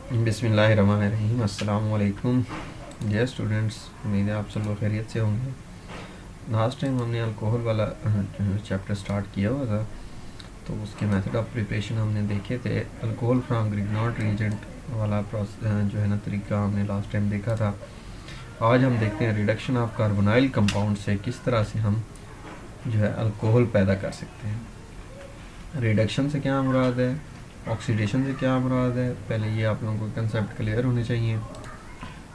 बिस्मिल्लाहिर्रहमानिर्रहीम। अस्सलाम वालेकुम। जय स्टूडेंट्स, उम्मीद है आप सब लोग खैरियत से होंगे। लास्ट टाइम हमने अल्कोहल वाला चैप्टर स्टार्ट किया हुआ था, तो उसके मेथड ऑफ प्रिपरेशन हमने देखे थे। अल्कोहल फ्राम ग्रिग्नॉट रीजेंट वाला जो है ना तरीका हमने लास्ट टाइम देखा था। आज हम देखते हैं रिडक्शन ऑफ कार्बोनाइल कंपाउंड से किस तरह से हम जो है अल्कोहल पैदा कर सकते हैं। रिडक्शन से क्या मुराद है, ऑक्सीडेशन से क्या मुराद है, पहले ये आप लोगों को कंसेप्ट क्लियर होने चाहिए।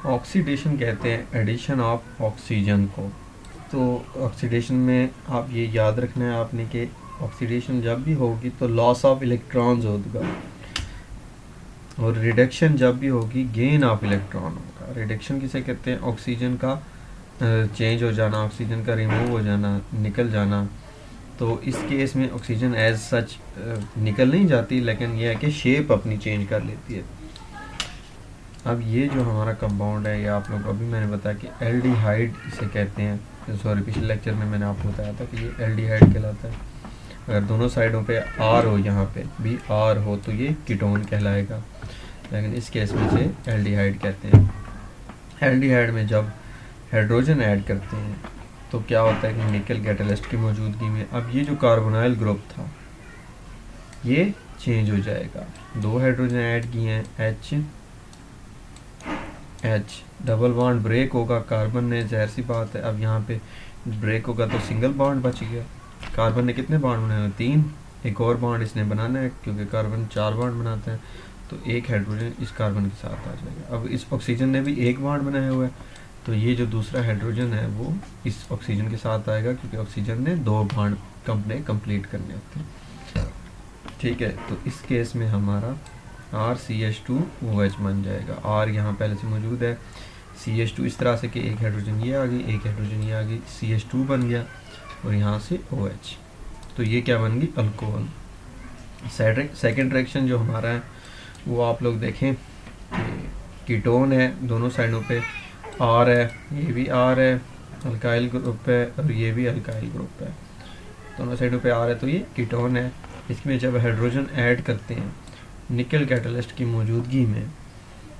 ऑक्सीडेशन कहते हैं एडिशन ऑफ ऑक्सीजन को। तो ऑक्सीडेशन में आप ये याद रखना है आपने कि ऑक्सीडेशन जब भी होगी तो लॉस ऑफ इलेक्ट्रॉन्स होगा, और रिडक्शन जब भी होगी गेन ऑफ इलेक्ट्रॉन होगा। रिडक्शन किसे कहते हैं, ऑक्सीजन का चेंज हो जाना, ऑक्सीजन का रिमूव हो जाना, निकल जाना। तो इस केस में ऑक्सीजन एज सच निकल नहीं जाती, लेकिन यह है कि शेप अपनी चेंज कर लेती है। अब ये जो हमारा कंपाउंड है, ये आप लोग अभी मैंने बताया कि एल्डिहाइड इसे कहते हैं। सॉरी, पिछले लेक्चर में मैंने आपको बताया था कि ये एल्डिहाइड कहलाता है। अगर दोनों साइडों पे आर हो, यहाँ पे भी आर हो, तो ये कीटोन कहलाएगा, लेकिन इस केस में से एल्डिहाइड कहते हैं। एल्डिहाइड में जब हाइड्रोजन ऐड करते हैं तो क्या होता है कि निकल कैटलिस्ट की मौजूदगी में अब ये जो कार्बोनाइल ग्रुप था ये चेंज हो जाएगा। दो हाइड्रोजन ऐड किए हैं, एच डबल बॉन्ड ब्रेक होगा कार्बन ने, ज़ाहिर सी बात है। अब यहाँ पे ब्रेक होगा तो सिंगल बॉन्ड बच गया। कार्बन ने कितने बॉन्ड बनाए हैं, 3। एक और बॉन्ड इसने बनाना है क्योंकि कार्बन 4 बॉन्ड बनाता है, तो एक हाइड्रोजन इस कार्बन के साथ आ जाएगा। अब इस ऑक्सीजन ने भी एक बॉन्ड बनाया हुआ है, तो ये जो दूसरा हाइड्रोजन है वो इस ऑक्सीजन के साथ आएगा, क्योंकि ऑक्सीजन ने 2 बॉन्ड कंप्लीट करने होते हैं। ठीक है, तो इस केस में हमारा RCH2OH बन जाएगा। R यहाँ पहले से मौजूद है, CH2 इस तरह से कि एक हाइड्रोजन ये आ गई, एक हाइड्रोजन ये आ गई, CH2 बन गया और यहाँ से OH। तो ये क्या बन गई, अल्कोहल। सेकेंड रिएक्शन जो हमारा है वो आप लोग देखें कि कीटोन है, दोनों साइडों पे R है, ये भी R है, अल्काइल ग्रुप है, और ये भी अल्काइल ग्रुप है, दोनों साइडों पे R है, तो ये कीटोन है। इसमें जब हाइड्रोजन ऐड करते हैं निकल कैटलिस्ट की मौजूदगी में,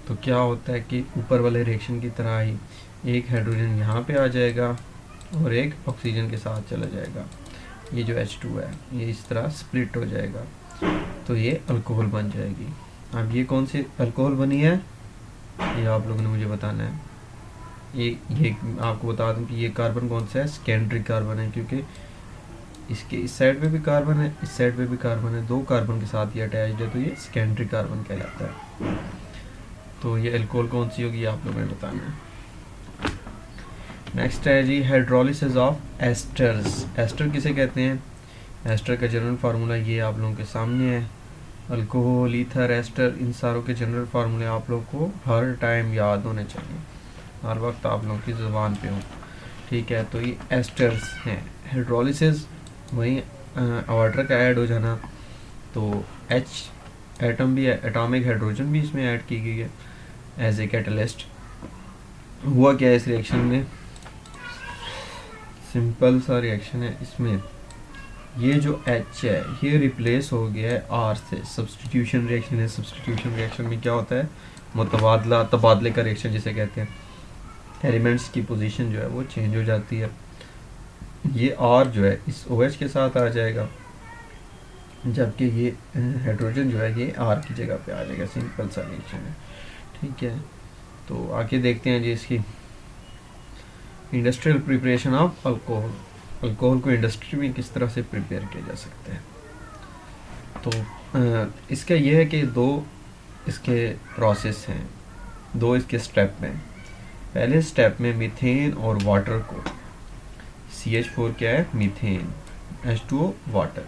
तो क्या होता है कि ऊपर वाले रिएक्शन की तरह ही एक हाइड्रोजन यहाँ पे आ जाएगा और एक ऑक्सीजन के साथ चला जाएगा। ये जो H2 है ये इस तरह स्प्लिट हो जाएगा, तो ये अल्कोहल बन जाएगी। अब ये कौन सी अल्कोहल बनी है ये आप लोगों ने मुझे बताना है। ये आपको बता दूं कि ये कार्बन कौन सा है, सेकेंडरी कार्बन है, क्योंकि इसके इस साइड पे भी कार्बन है, इस साइड पे भी कार्बन है, 2 कार्बन के साथ ये अटैच्ड है, तो ये सेकेंडरी कार्बन कहलाता है। तो ये अल्कोहल कौन सी होगी आप लोगों ने बताना है। नेक्स्ट है जी हाइड्रोलिसिस ऑफ एस्टर्स। एस्टर किसे कहते हैं, एस्टर का जनरल फार्मूला ये आप लोगों के सामने है। अल्कोहल, ईथर, एस्टर, इन सारों के जनरल फार्मूले आप लोग को हर टाइम याद होने चाहिए, हर वक्त आप लोगों की ज़ुबान पे हो। ठीक है, तो ये एस्टर्स हैं। हाइड्रोलिसिस वहीं वाटर का ऐड हो जाना, तो H एटम भी है, एटॉमिक हाइड्रोजन भी इसमें ऐड की गई है एज ए कैटलिस्ट। हुआ क्या है इस रिएक्शन में, सिंपल सा रिएक्शन है। इसमें ये जो H है ये रिप्लेस हो गया है R से। सब्स्टिट्यूशन रिएक्शन है। सब्स्टिट्यूशन रिएक्शन में क्या होता है, मुतबादला, तबादले का रिएक्शन जिसे कहते हैं। एलिमेंट्स की पोजीशन जो है वो चेंज हो जाती है। ये R जो है इस OH के साथ आ जाएगा, जबकि ये हाइड्रोजन जो है ये R की जगह पे आ जाएगा। सिंपल सा रिएक्शन है। ठीक है, तो आगे देखते हैं जी इसकी industrial preparation of alcohol. Alcohol को इंडस्ट्री में किस तरह से प्रिपेयर किया जा सकता है। तो इसका यह है कि 2 इसके प्रोसेस हैं, 2 इसके स्टेप हैं। पहले स्टेप में मीथेन और वाटर को, CH4 क्या है, मीथेन, H2O वाटर।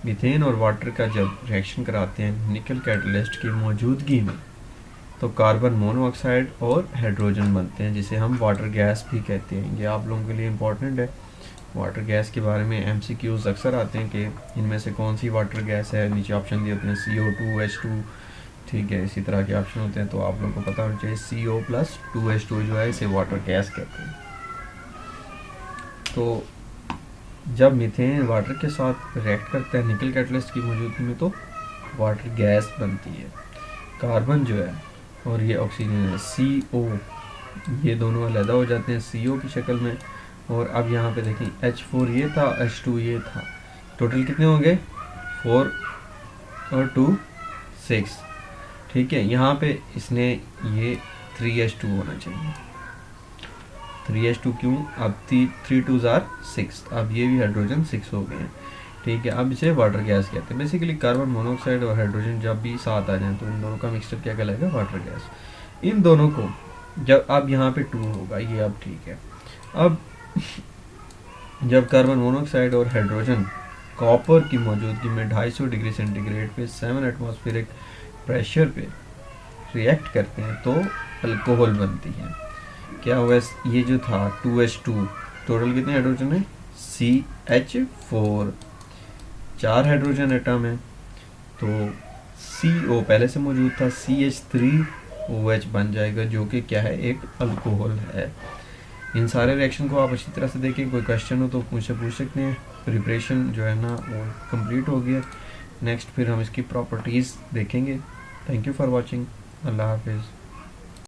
मीथेन और वाटर का जब रिएक्शन कराते हैं निकल कैटलिस्ट की मौजूदगी में, तो कार्बन मोनोऑक्साइड और हाइड्रोजन बनते हैं, जिसे हम वाटर गैस भी कहते हैं। ये आप लोगों के लिए इम्पोर्टेंट है। वाटर गैस के बारे में MCQs अक्सर आते हैं कि इनमें से कौन सी वाटर गैस है। नीचे ऑप्शन दिए होते हैं CO2, H2, ठीक है, इसी तरह के ऑप्शन होते हैं, तो आप लोगों को पता होना चाहिए CO+2H2 जो है इसे वाटर गैस कहते हैं। तो जब मीथेन वाटर के साथ रिएक्ट करता है निकल कैटलिस्ट की मौजूदगी में, तो वाटर गैस बनती है। कार्बन जो है और ये ऑक्सीजन है CO, ये दोनों अलहदा हो जाते हैं CO की शक्ल में। और अब यहाँ पे देखें H4 ये था, H2 ये था, टोटल कितने हो गए 4 और 2 6। ठीक है, यहाँ पे इसने ये 3H2 होना चाहिए, 3H2 क्यों, अब 3 2s are 6, अब ये भी हाइड्रोजन 6 हो गए हैं। ठीक है, अब इसे वाटर गैस कहते हैं। बेसिकली कार्बन मोनोऑक्साइड और हाइड्रोजन जब भी साथ आ जाएं तो इन दोनों का मिक्सचर क्या कहलाएगा, वाटर गैस। इन दोनों को जब अब यहाँ पे 2 होगा ये, अब ठीक है। अब जब कार्बन मोनोऑक्साइड और हाइड्रोजन कॉपर की मौजूदगी में 250 डिग्री सेंटीग्रेड पे 7 एटमॉस्फेरिक प्रेशर पे रिएक्ट करते हैं तो अल्कोहल बनती है। क्या हुआ, ये जो था 2H2, टोटल कितने हाइड्रोजन है CH4, 4 हाइड्रोजन एटम है, तो CO पहले से मौजूद था, CH3OH बन जाएगा जो कि क्या है, एक अल्कोहल है। इन सारे रिएक्शन को आप अच्छी तरह से देखें, कोई क्वेश्चन हो तो मुझसे पूछ सकते हैं। प्रिपरेशन जो है ना वो कंप्लीट हो गया, नेक्स्ट फिर हम इसकी प्रॉपर्टीज़ देखेंगे। थैंक यू फॉर वॉचिंग, अल्लाह हाफिज़।